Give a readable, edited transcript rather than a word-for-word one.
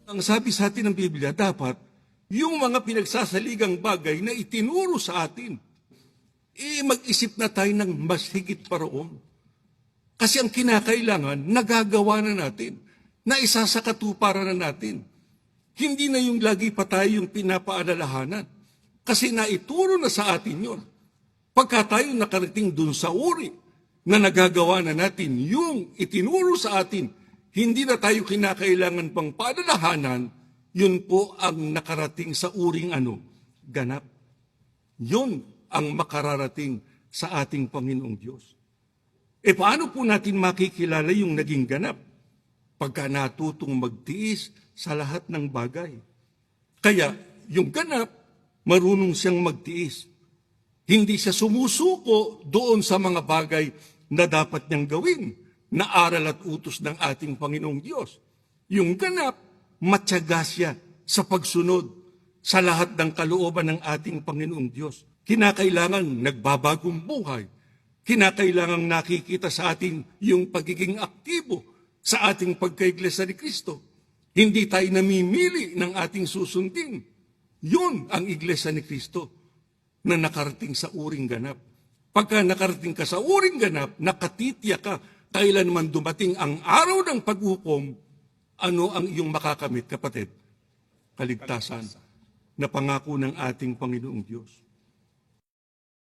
Ang sabi sa atin ng Biblia, dapat yung mga pinagsasaligang bagay na itinuro sa atin, mag-isip na tayo ng mas higit pa roon. Kasi ang kinakailangan, nagagawa na natin, na isa sa katuparan na natin. Hindi na yung lagi pa tayo yung pinapaalalahanan. Kasi naituro na sa atin yun. Pagka tayo nakarating dun sa uri na nagagawa na natin yung itinuro sa atin, hindi na tayo kinakailangan pang paalalahanan, yun po ang nakarating sa uring ganap. Yun ang makararating sa ating Panginoong Diyos. Paano po natin makikilala yung naging ganap? Pagka natutong magtiis sa lahat ng bagay. Kaya, yung ganap, marunong siyang magtiis. Hindi siya sumusuko doon sa mga bagay na dapat niyang gawin, na aral at utos ng ating Panginoong Diyos. Yung ganap, matyaga siya sa pagsunod sa lahat ng kalooban ng ating Panginoong Diyos. Kinakailangan nagbabagong buhay. Kinakailangan nakikita sa atin yung pagiging aktibo sa ating pagkaiglesia ni Kristo. Hindi tayo namimili ng ating susundin. Yun ang iglesia ni Kristo na nakarating sa uring ganap. Pagka nakarating ka sa uring ganap, nakatitiyak ka, kailanman dumating ang araw ng paghukom, ano ang iyong makakamit, kapatid? Kaligtasan na pangako ng ating Panginoong Diyos.